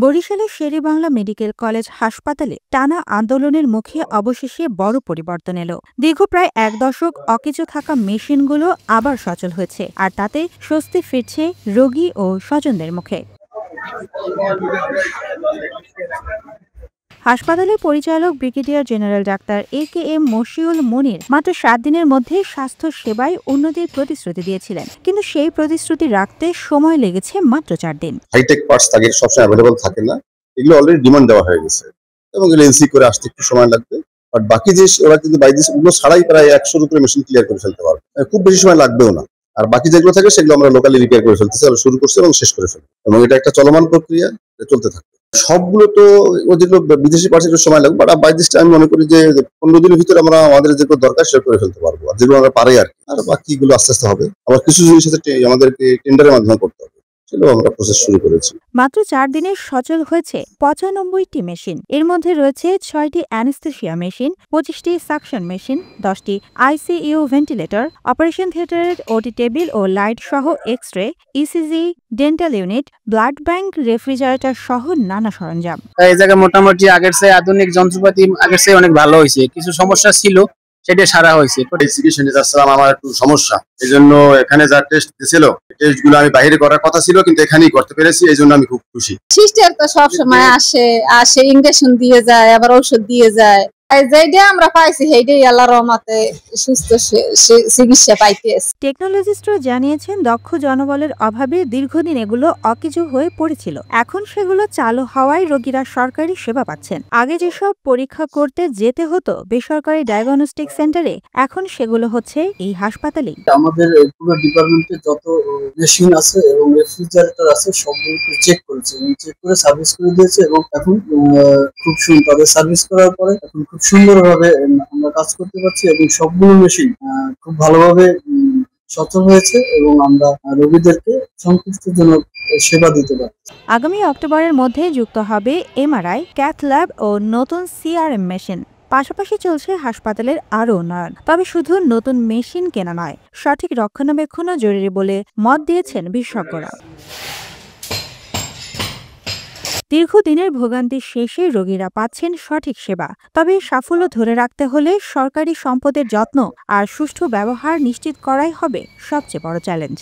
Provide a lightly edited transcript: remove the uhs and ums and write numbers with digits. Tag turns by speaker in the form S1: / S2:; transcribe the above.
S1: বরিশালের Sherebangla medical college হাসপাতালে টানা আন্দোলনের মুখে অবশেষে বড় পরিবর্তন এলো। দীর্ঘ প্রায় ১ দশক অকেজো থাকা মেশিনগুলো আবার সচল হয়েছে, আর তাতে স্বস্তি ফিরছে রোগী ও স্বজনদের মুখে। হাসপাতালের পরিচালক brigadier general doctor AKM Mashiul Monir মাত্র ৭ দিনের মধ্যে স্বাস্থ্য সেবায় উন্নতির প্রতিশ্রুতি দিয়েছিলেন, কিন্তু সেই প্রতিশ্রুতি রাখতে সময় লেগেছে মাত্র ৪ দিন।
S2: হাইটেক পার্টস থাকে, সবসময় অ্যাভেলেবল থাকে না, এগুলো অলরেডি ডিমান্ড দেওয়া হয়ে গেছে এবং এগুলো এনসি করে আসতে একটু সময় লাগবে। বাট বাকি যে ওরা কিন্তু ওগুলো ছাড়াই প্রায় ১০০-র উপরে মেশিন ক্লিয়ার করে ফেলতে পারবে, খুব বেশি সময় লাগবেও না। আর বাকি যেগুলো থাকে সেগুলো আমরা লোকালি রিপেয়ার করে ফেলতেছি, আমরা শুরু করছি এবং শেষ করে ফেলবো, এবং এটা একটা চলমান প্রক্রিয়া, চলতে থাকবে। সবগুলো তো যেগুলো বিদেশি পার্টস একটু সময় লাগবে, বাট বাই দিস আমি মনে করি যে ১৫ দিনের ভিতরে আমরা আমাদের যেগুলো দরকার সেটা করে ফেলতে পারবো, আর যেগুলো আমরা পারি আর বাকিগুলো আস্তে আস্তে হবে। আবার কিছু জিনিস আমাদেরকে টেন্ডারের মাধ্যমে করতে হবে, আমরা প্রসেস শুরু করেছি।
S1: মাত্র ৪ দিনে সচল হয়েছে ৯৫টি মেশিন। এর মধ্যে রয়েছে ৬টি অ্যানেস্থেসিয়া মেশিন, ২৫টি সাকশন মেশিন, ১০টি আইসিইউ ভেন্টিলেটর, অপারেশন থিয়েটারের ওটি টেবিল ও লাইট সহ X-ray, ECG, dental unit, blood bank, refrigerator সহ নানা সরঞ্জাম।
S3: এই জায়গায় মোটামুটি আগের চেয়ে আধুনিক যন্ত্রপাতি আগের চেয়ে অনেক ভালো হয়েছে। কিছু সমস্যা ছিল, সেটা সারা হয়েছে।
S2: আমার একটু সমস্যা, এই জন্য এখানে যা টেস্ট দিয়েছিল, টেস্ট গুলো আমি বাইরে করার কথা ছিল, কিন্তু এখানেই করতে পেরেছি, এই জন্য আমি খুব খুশি।
S4: সিস্টার তো সবসময় আসে ইনজেকশন দিয়ে যায়, আবার ঔষধ দিয়ে যায়। যেটা আমরা পাইছি সেইটাই আল্লাহর রহমতে সুস্থ চিকিৎসা পাইতেছে।
S1: টেকনোলজিস্টরা জানিয়েছেন, দক্ষ জনবলের অভাবে দীর্ঘদিন এগুলো অকেজো হয়ে পড়েছিল। এখন সেগুলো চালু হওয়ায় রোগীরা সরকারি সেবা পাচ্ছেন। আগে যেসব পরীক্ষা করতে যেতে হতো বেসরকারি ডায়াগনস্টিক সেন্টারে, এখন সেগুলো হচ্ছে এই হাসপাতালেই।
S5: আমাদের পুরো ডিপার্টমেন্টে যত মেশিন আছে এবং রেফ্রিজারেটর আছে সবগুলোকে চেক করেছে এবং চেক করে সার্ভিস করে দিয়েছে, এবং এখন খুব সুন্দর সার্ভিস করার পরে এখন খুব সুন্দরভাবে আমরা কাজ করতে পারছি এবং সবগুলো মেশিন খুব ভালোভাবে সচল হয়েছে এবং আমরা রোগীদেরকে সন্তুষ্টজনক সেবা দিতে পারছি।
S1: আগামী অক্টোবরের মধ্যে যুক্ত হবে এমআরআই, ক্যাথ ল্যাব ও নতুন সিআরএম মেশিন। পাশাপাশি চলছে হাসপাতালের আরও উন্নয়ন। তবে শুধু নতুন মেশিন কেনা নয়, সঠিক রক্ষণাবেক্ষণও জরুরি বলে মত দিয়েছেন বিশেষজ্ঞরা। দীর্ঘদিনের ভোগান্তি শেষে রোগীরা পাচ্ছেন সঠিক সেবা। তবে সাফল্য ধরে রাখতে হলে সরকারি সম্পদের যত্ন আর সুষ্ঠু ব্যবহার নিশ্চিত করাই হবে সবচেয়ে বড় চ্যালেঞ্জ।